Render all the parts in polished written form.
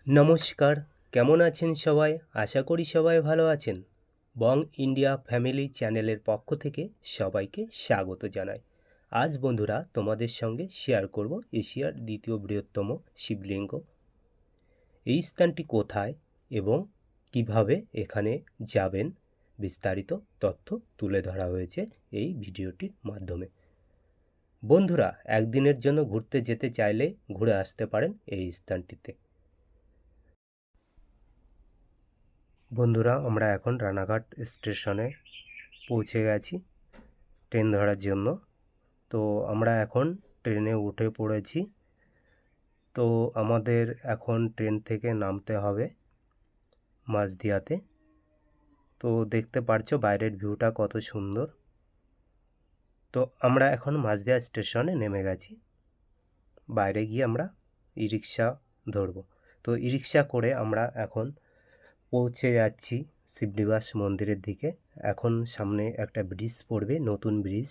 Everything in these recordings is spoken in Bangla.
নমস্কার, কেমন আছেন সবাই? আশা করি সবাই ভালো আছেন। বং ইন্ডিয়া ফ্যামিলি চ্যানেলের পক্ষ থেকে সবাইকে স্বাগত জানাই। আজ বন্ধুরা তোমাদের সঙ্গে শেয়ার করব এশিয়ার দ্বিতীয় বৃহত্তম শিবলিঙ্গ। এই স্থানটি কোথায় এবং কিভাবে এখানে যাবেন বিস্তারিত তথ্য তুলে ধরা হয়েছে এই ভিডিওটির মাধ্যমে। বন্ধুরা একদিনের জন্য ঘুরতে যেতে চাইলে ঘুরে আসতে পারেন এই স্থানটিতে। বন্ধুরা আমরা এখন রানাঘাট স্টেশনে পৌঁছে গেছি ট্রেন ধরার জন্য। তো আমরা এখন ট্রেনে উঠে পড়েছি। তো আমাদের এখন ট্রেন থেকে নামতে হবে মাঝদিয়াতে। তো দেখতে পারছো বাইরের ভিউটা কত সুন্দর। তো আমরা এখন মাঝদিয়া স্টেশনে নেমে গেছি। বাইরে গিয়ে আমরা ই রিক্সা ধরবো। তো ই রিক্সা করে আমরা এখন পৌঁছে যাচ্ছি শিবনিবাস মন্দিরের দিকে। এখন সামনে একটা ব্রিজ পড়বে, নতুন ব্রিজ।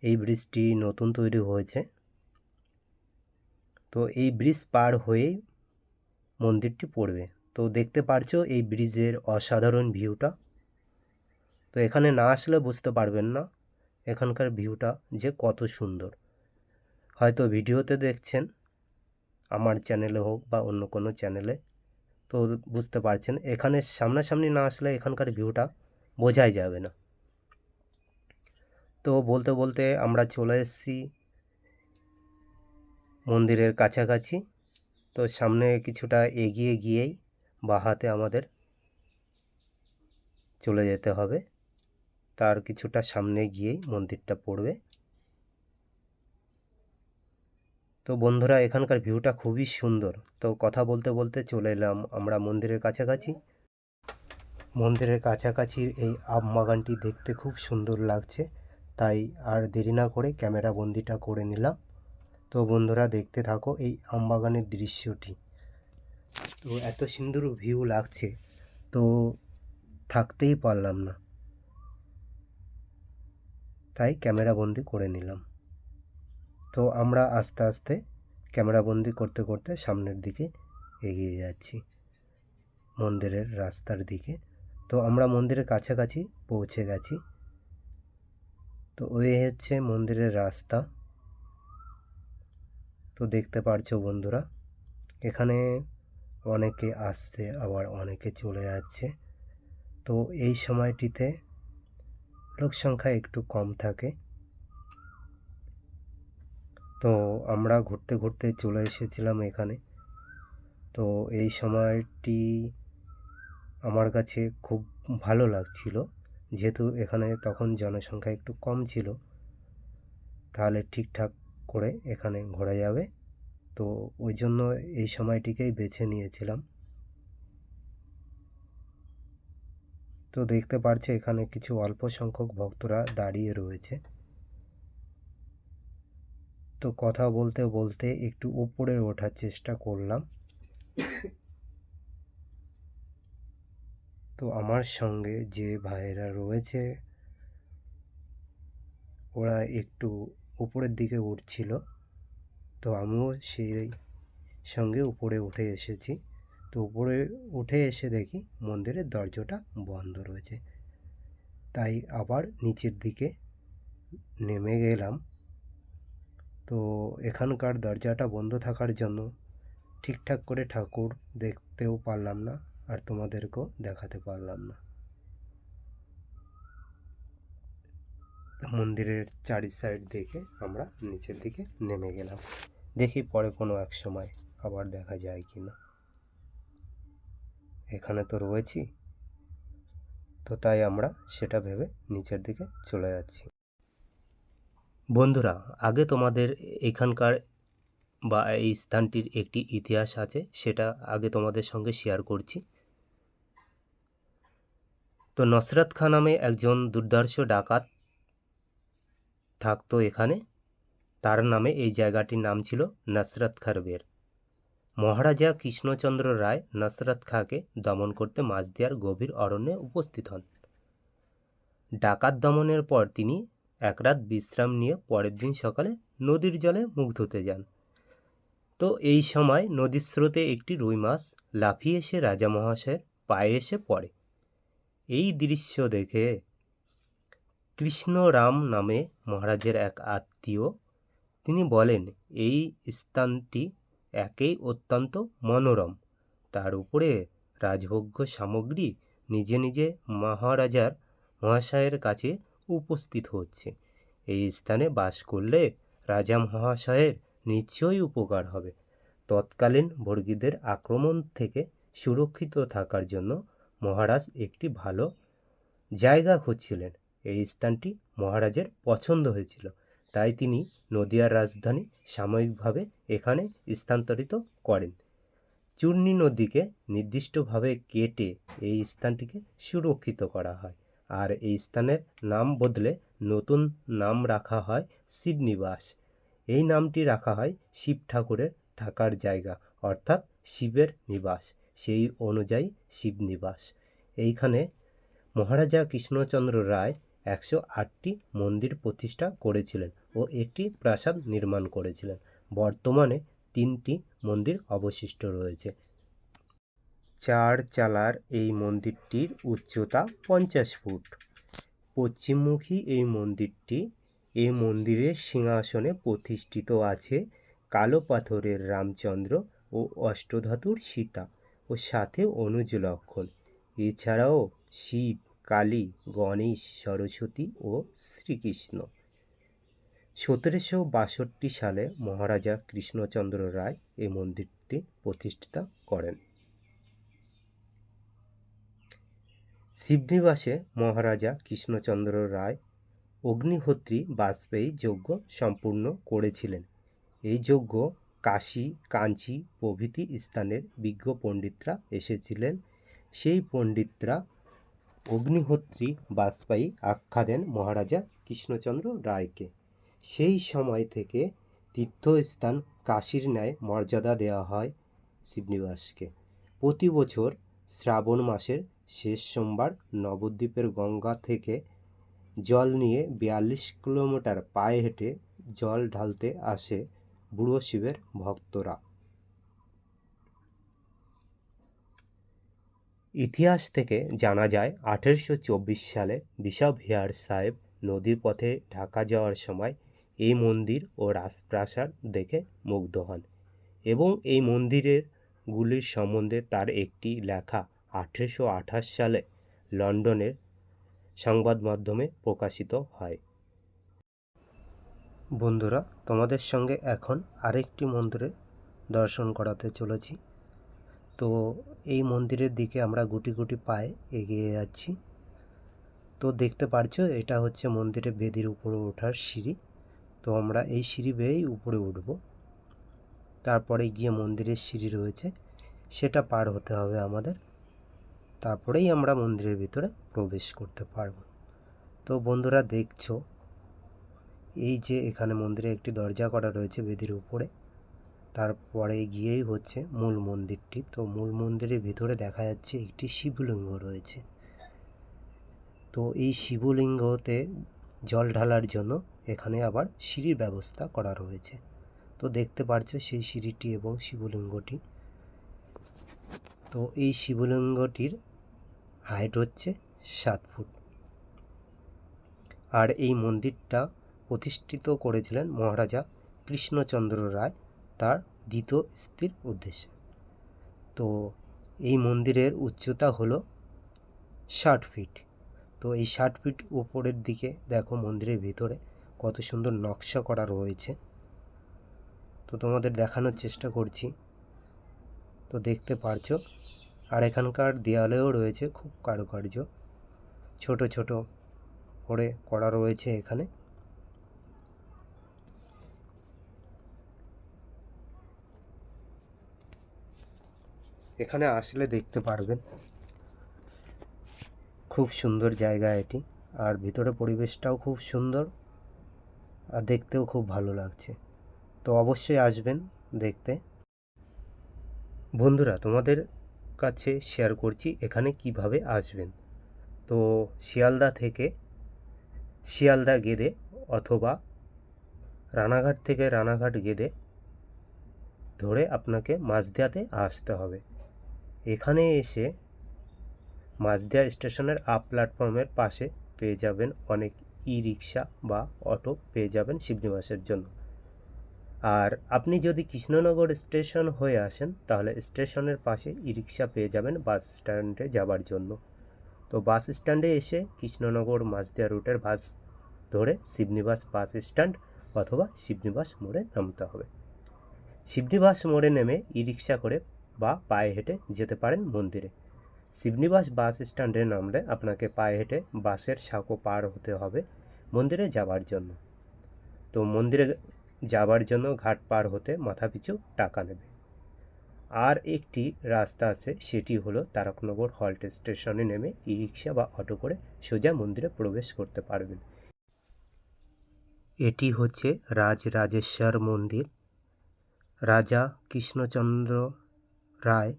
এই ব্রিজটি নতুন তৈরি হয়েছে। তো এই ব্রিজ পার হয়েই মন্দিরটি পড়বে। তো দেখতে পারছো এই ব্রিজের অসাধারণ ভিউটা। তো এখানে না আসলে বুঝতে পারবেন না এখানকার ভিউটা যে কত সুন্দর। হয়তো ভিডিওতে দেখছেন আমার চ্যানেলে হোক বা অন্য কোনো চ্যানেলে, তো বুঝতে পারছেন। এখানে সামনাসামনি না আসলে এখানকার ভিউটা বোঝাই যাবে না। তো বলতে বলতে আমরা চলে এসেছি মন্দিরের কাছাকাছি। তো সামনে কিছুটা এগিয়ে গিয়েই বাঁ হাতে আমাদের চলে যেতে হবে। তার কিছুটা সামনে গিয়েই মন্দিরটা পড়বে। তো বন্ধুরা এখানকার ভিউটা খুবই সুন্দর। তো কথা বলতে বলতে চলে এলাম আমরা মন্দিরের কাছাকাছি। মন্দিরের কাছাকাছির এই আম বাগানটি দেখতে খুব সুন্দর লাগছে, তাই আর দেরি না করে ক্যামেরা বন্দিটা করে নিলাম। তো বন্ধুরা দেখতে থাকো এই আম বাগানের দৃশ্যটি। তো এত সুন্দর ভিউ লাগছে, তো থাকতেই পারলাম না, তাই ক্যামেরা বন্দি করে নিলাম। তো আমরা আস্তে আস্তে ক্যামেরা বন্দি করতে করতে সামনের দিকে এগিয়ে যাচ্ছি মন্দিরের রাস্তার দিকে। তো আমরা মন্দিরের কাছাকাছি পৌঁছে গেছি। তো ওই হচ্ছে মন্দিরের রাস্তা। তো দেখতে পারছো বন্ধুরা এখানে অনেকে আসছে আবার অনেকে চলে যাচ্ছে। তো এই সময়টিতে লোক সংখ্যা একটু কম থাকে। তো আমরা ঘুরতে ঘুরতে চলে এসেছিলাম এখানে। তো এই সময়টি আমার কাছে খুব ভালো লাগছিল, যেহেতু এখানে তখন জনসংখ্যা একটু কম ছিল, তাহলে ঠিকঠাক করে এখানে ঘোরা যাবে। তো ওই জন্য এই সময়টিকেই বেছে নিয়েছিলাম। তো দেখতে পারছে এখানে কিছু অল্প সংখ্যক ভক্তরা দাঁড়িয়ে রয়েছে। তো কথা বলতে বলতে একটু উপরে ওঠার চেষ্টা করলাম। তো আমার সঙ্গে যে ভাইয়েরা রয়েছে ওরা একটু উপরের দিকে উঠছিল, তো আমিও সেই সঙ্গে উপরে উঠে এসেছি। তো উপরে উঠে এসে দেখি মন্দিরের দরজাটা বন্ধ রয়েছে, তাই আবার নিচের দিকে নেমে গেলাম। তো এখানকার দরজাটা বন্ধ থাকার জন্য ঠিকঠাক করে ঠাকুর দেখতেও পারলাম না, আর তোমাদেরকেও দেখাতে পারলাম না। মন্দিরের চারি সাইড দেখে আমরা নিচের দিকে নেমে গেলাম। দেখি পরে কোনো এক সময় আবার দেখা যায় কি না। এখানে তো রয়েছি, তো তাই আমরা সেটা ভেবে নিচের দিকে চলে যাচ্ছি। বন্ধুরা আগে তোমাদের এখানকার বা এই স্থানটির একটি ইতিহাস আছে, সেটা আগে তোমাদের সঙ্গে শেয়ার করছি। তো নসরত খাঁ নামে একজন দুর্ধর্ষ ডাকাত থাকতো এখানে। তার নামে এই জায়গাটির নাম ছিল নসরত খারবের। মহারাজা কৃষ্ণচন্দ্র রায় নসরত খাঁকে দমন করতে মাঝদিয়ার গভীর অরণ্যে উপস্থিত হন। ডাকাত দমনের পর তিনি এক রাত বিশ্রাম নিয়ে পরের দিন সকালে নদীর জলে মুখ ধুতে যান। তো এই সময় নদীর স্রোতে একটি রুই মাছ লাফিয়ে এসে রাজা মহাশয়ের পায়ে এসে পড়ে। এই দৃশ্য দেখে কৃষ্ণরাম নামে মহারাজের এক আত্মীয় তিনি বলেন, এই স্থানটি একেই অত্যন্ত মনোরম, তার উপরে রাজভোগ্য সামগ্রী নিজে নিজে মহাশয়ের কাছে উপস্থিত হচ্ছে। এই স্থানে বাস করলে রাজা মহাশয়ের নিশ্চয়ই উপকার হবে। তৎকালীন বর্গীদের আক্রমণ থেকে সুরক্ষিত থাকার জন্য মহারাজ একটি ভালো জায়গা খুঁজছিলেন। এই স্থানটি মহারাজের পছন্দ হয়েছিল, তাই তিনি নদিয়ার রাজধানী সাময়িকভাবে এখানে স্থানান্তরিত করেন। চূর্ণী নদীকে নির্দিষ্টভাবে কেটে এই স্থানটিকে সুরক্ষিত করা হয়, আর এই স্থানের নাম বদলে নতুন নাম রাখা হয় শিবনিবাস। এই নামটি রাখা হয় শিব ঠাকুরের থাকার জায়গা, অর্থাৎ শিবের নিবাস, সেই অনুযায়ী শিবনিবাস। এইখানে মহারাজা কৃষ্ণচন্দ্র রায় 108টি মন্দির প্রতিষ্ঠা করেছিলেন ও একটি প্রাসাদ নির্মাণ করেছিলেন। বর্তমানে 3টি মন্দির অবশিষ্ট রয়েছে। 4 চালার এই মন্দিরটির উচ্চতা 50 ফুট। পশ্চিমমুখী এই মন্দিরটি, এই মন্দিরের সিংহাসনে প্রতিষ্ঠিত আছে কালো পাথরের রামচন্দ্র ও অষ্টধাতুর সীতা ও সাথে অনুজ লক্ষণ। এছাড়াও শিব, কালী, গণেশ, সরস্বতী ও শ্রীকৃষ্ণ। 1762 সালে মহারাজা কৃষ্ণচন্দ্র রায় এই মন্দিরটি প্রতিষ্ঠা করেন। শিবনিবাসে মহারাজা কৃষ্ণচন্দ্র রায় অগ্নিহোত্রী বাজপেয়ী যজ্ঞ সম্পূর্ণ করেছিলেন। এই যজ্ঞ কাশী, কাঞ্চি প্রভৃতি স্থানের বিজ্ঞ পণ্ডিতরা এসেছিলেন। সেই পণ্ডিতরা অগ্নিহোত্রী বাজপেয়ী আখ্যা দেন মহারাজা কৃষ্ণচন্দ্র রায়কে। সেই সময় থেকে তীর্থস্থান কাশীর ন্যায় মর্যাদা দেওয়া হয় শিবনিবাসকে। প্রতি বছর শ্রাবণ মাসের শেষ সোমবার নবদ্বীপের গঙ্গা থেকে জল নিয়ে 42 কিলোমিটার পায়ে হেঁটে জল ঢালতে আসে বুড়ো শিবের ভক্তরা। ইতিহাস থেকে জানা যায় 1824 সালে বিশপ হেয়ার সাহেব নদীর পথে ঢাকা যাওয়ার সময় এই মন্দির ও রাজপ্রাসাদ দেখে মুগ্ধ হন এবং এই মন্দিরের সম্বন্ধে তার একটি লেখা 1828 সালে লন্ডনের সংবাদ মাধ্যমে প্রকাশিত হয়। বন্ধুরা, তোমাদের সঙ্গে এখন আরেকটি মন্দিরের দর্শন করাতে চলেছি। তো এই মন্দিরের দিকে আমরা গুটি গুটি পায়ে এগিয়ে যাচ্ছি। তো দেখতে পারছো, এটা হচ্ছে মন্দিরের বেদির উপরে ওঠার সিঁড়ি। তো আমরা এই সিঁড়ি বেয়েই উপরে উঠব। তারপরে গিয়ে মন্দিরের সিঁড়ি রয়েছে, সেটা পার হতে হবে আমাদের, তারপরেই আমরা মন্দিরের ভিতরে প্রবেশ করতে পারব। তো বন্ধুরা দেখছো, এই যে এখানে মন্দিরে একটি দরজা করা রয়েছে বেদির উপরে, তারপরে গিয়েই হচ্ছে মূল মন্দিরটি। তো মূল মন্দিরের ভিতরে দেখা যাচ্ছে একটি শিবলিঙ্গ রয়েছে। তো এই শিবলিঙ্গতে জল ঢালার জন্য এখানে আবার সিঁড়ির ব্যবস্থা করা রয়েছে। তো দেখতে পাচ্ছ সেই সিঁড়িটি এবং শিবলিঙ্গটি। তো এই শিবলিঙ্গটির হাইট হচ্ছে 7 ফুট। আর এই মন্দিরটা প্রতিষ্ঠিত করেছিলেন মহারাজা কৃষ্ণচন্দ্র রায় তার দ্বিতীয় স্ত্রীর উদ্দেশ্যে। তো এই মন্দিরের উচ্চতা হলো 60 ফিট। তো এই 60 ফিট উপরের দিকে দেখো মন্দিরের ভিতরে কত সুন্দর নকশা করা রয়েছে। তো তোমাদের দেখানোর চেষ্টা করছি। তো দেখতে পারছো, আর এখানকার দেয়ালেও রয়েছে খুব কারুকার্য, ছোট ছোট করে করা রয়েছে এখানে। এখানে আসলে দেখতে পারবেন, খুব সুন্দর জায়গা এটি, আর ভিতরে পরিবেশটাও খুব সুন্দর আর দেখতেও খুব ভালো লাগছে। তো অবশ্যই আসবেন দেখতে। বন্ধুরা, তোমাদের কাছে শেয়ার করছি এখানে কিভাবে আসবেন। তো শিয়ালদা থেকে শিয়ালদা গেদে অথবা রানাঘাট থেকে রানাঘাট গেদে ধরে আপনাকে মাঝদিয়াতে আসতে হবে। এখানে এসে মাঝদিয়া স্টেশনের আপ প্ল্যাটফর্মের পাশে পেয়ে যাবেন অনেক ই রিক্সা বা অটো পেয়ে যাবেন শিবনিবাসের জন্য। আর আপনি যদি কৃষ্ণনগর স্টেশন হয়ে আসেন তাহলে স্টেশনের পাশে ই রিক্সা পেয়ে যাবেন বাস স্ট্যান্ডে যাবার জন্য। তো বাস স্ট্যান্ডে এসে কৃষ্ণনগর মাঝদিয়া রুটের বাস ধরে শিবনিবাস বাস স্ট্যান্ড অথবা শিবনিবাস মোড়ে নামতে হবে। শিবনিবাস মোড়ে নেমে ই রিক্সা করে বা পায়ে হেঁটে যেতে পারেন মন্দিরে। শিবনিবাস বাস স্ট্যান্ডে নামলে আপনাকে পায়ে হেঁটে বাসের সাঁকো পার হতে হবে মন্দিরে যাবার জন্য। তো মন্দিরে যাবার জন্য ঘাট পার হতে মাথাপিছু টাকা নেবে। আর একটি রাস্তা আছে, সেটি হলো তারকনগর হল্ট স্টেশনে নেমে ই রিক্সা বা অটো করে সোজা মন্দিরে প্রবেশ করতে পারবেন। এটি হচ্ছে রাজরাজেশ্বর মন্দির। রাজা কৃষ্ণচন্দ্র রায়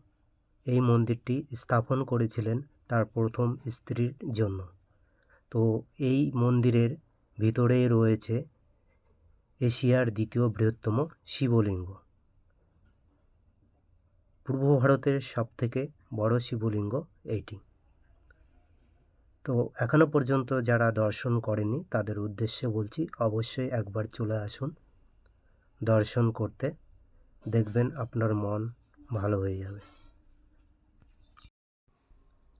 এই মন্দিরটি স্থাপন করেছিলেন তার প্রথম স্ত্রীর জন্য। তো এই মন্দিরের ভিতরেই রয়েছে এশিয়ার দ্বিতীয় বৃহত্তম শিবলিঙ্গ। পূর্ব ভারতের সবথেকে বড় শিবলিঙ্গ এইটি। তো এখনো পর্যন্ত যারা দর্শন করেনি তাদের উদ্দেশ্যে বলছি, অবশ্যই একবার চলে আসুন দর্শন করতে, দেখবেন আপনার মন ভালো হয়ে যাবে।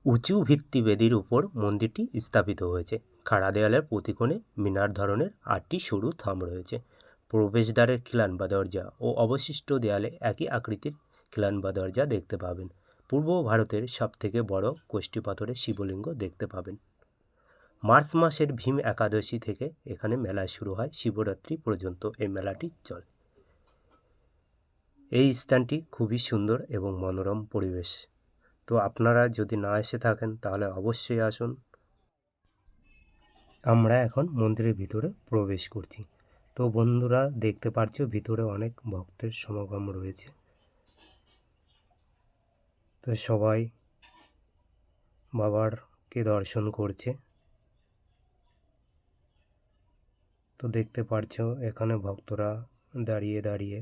উঁচু ভিত্তিবেদির উপর মন্দিরটি স্থাপিত হয়েছে। খাড়া দেয়ালের প্রতি কোণে মিনার ধরনের 8টি সরু থাম রয়েছে। প্রবেশদ্বারের খিলান বা দরজা ও অবশিষ্ট দেয়ালে একই আকৃতির খিলান বা দরজা দেখতে পাবেন। পূর্ব ভারতের সবথেকে বড় কোষ্ঠী পাথরের শিবলিঙ্গ দেখতে পাবেন। মার্চ মাসের ভীম একাদশী থেকে এখানে মেলা শুরু হয়, শিবরাত্রি পর্যন্ত এই মেলাটি চলে। এই স্থানটি খুবই সুন্দর এবং মনোরম পরিবেশ। তো আপনারা যদি না এসে থাকেন তাহলে অবশ্যই আসুন। আমরা এখন মন্দিরের ভিতরে প্রবেশ করছি। তো বন্ধুরা দেখতে পাচ্ছো ভিতরে অনেক ভক্তের সমাগম রয়েছে। তো সবাই বাবারকে দর্শন করছে। তো দেখতে পাচ্ছো এখানে ভক্তরা দাঁড়িয়ে দাঁড়িয়ে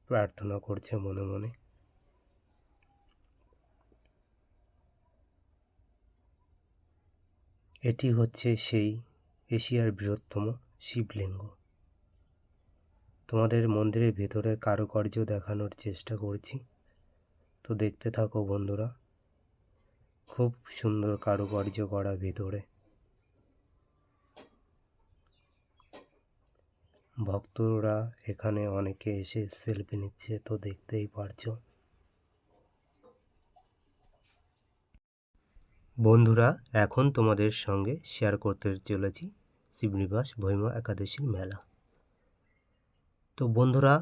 প্রার্থনা করছে মনে মনে। এটি হচ্ছে সেই এশিয়ার বৃহত্তম শিবলিঙ্গ। তোমাদের মন্দিরের ভেতরের কারুকার্য দেখানোর চেষ্টা করছি, তো দেখতে থাকো বন্ধুরা। খুব সুন্দর কারুকার্য করা ভেতরে। ভক্তরা এখানে অনেকে এসে সেলফি নিচ্ছে, তো দেখতেই পারছো। বন্ধুরা এখন তোমাদের সঙ্গে শেয়ার করতে চলেছি শিবনিবাস ভৈমা একাদশীর মেলা। তো বন্ধুরা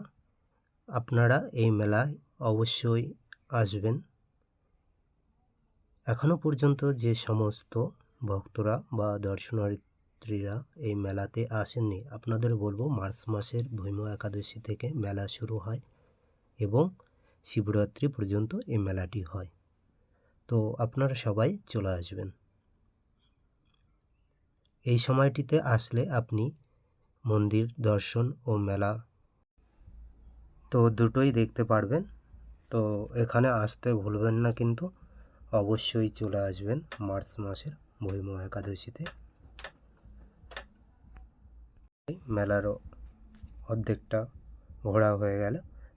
আপনারা এই মেলায় অবশ্যই আসবেন। এখনো পর্যন্ত যে সমস্ত ভক্তরা বা দর্শনার্থীরা এই মেলাতে আসেননি, আপনাদের বলবো মার্চ মাসের ভৈমা একাদশী থেকে মেলা শুরু হয় এবং শিবরাত্রি পর্যন্ত এই মেলাটি হয়। তো আপনারা সবাই চলে আসবেন। এই সময়টিতে আসলে আপনি মন্দির দর্শন ও মেলা তো দুটোই দেখতে পারবেন। তো এখানে আসতে ভুলবেন না কিন্তু, অবশ্যই চলে আসবেন মার্চ মাসের ভৈমা একাদশীতে। মেলার অর্ধেকটা ঘোরা হয়ে গেল।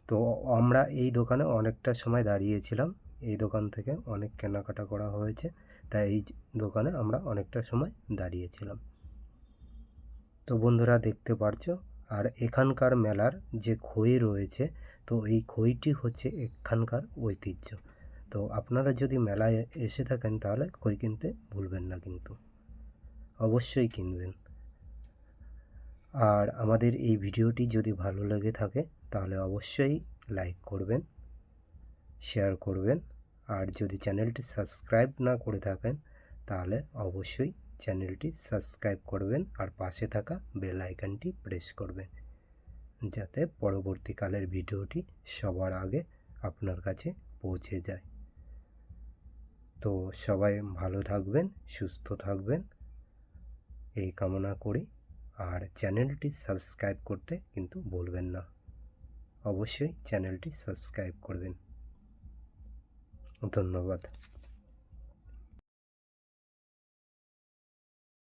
তো আমরা এই দোকানে অনেকটা সময় দাঁড়িয়েছিলাম, এই দোকান থেকে অনেক কেনাকাটা করা হয়েছে, তাই এই দোকানে আমরা অনেকটা সময় দাঁড়িয়েছিলাম। তো বন্ধুরা দেখতে পারছো, আর এখানকার মেলার যে খই রয়েছে, তো এই খইটি হচ্ছে এখানকার ঐতিহ্য। তো আপনারা যদি মেলায় এসে থাকেন তাহলে খই কিনতে ভুলবেন না কিন্তু, অবশ্যই কিনবেন। আর আমাদের এই ভিডিওটি যদি ভালো লেগে থাকে তাহলে অবশ্যই লাইক করবেন, শেয়ার করবেন, আর যদি চ্যানেলটি সাবস্ক্রাইব না করে থাকেন তাহলে অবশ্যই চ্যানেলটি সাবস্ক্রাইব করবেন আর পাশে থাকা বেল আইকনটি প্রেস করবেন, যাতে পরবর্তীকালের ভিডিওটি সবার আগে আপনার কাছে পৌঁছে যায়। তো সবাই ভালো থাকবেন, সুস্থ থাকবেন এই কামনা করি। আর চ্যানেলটি সাবস্ক্রাইব করতে কিন্তু ভুলবেন না। অবশ্যই চ্যানেলটি সাবস্ক্রাইব করবেন। ধন্যবাদ।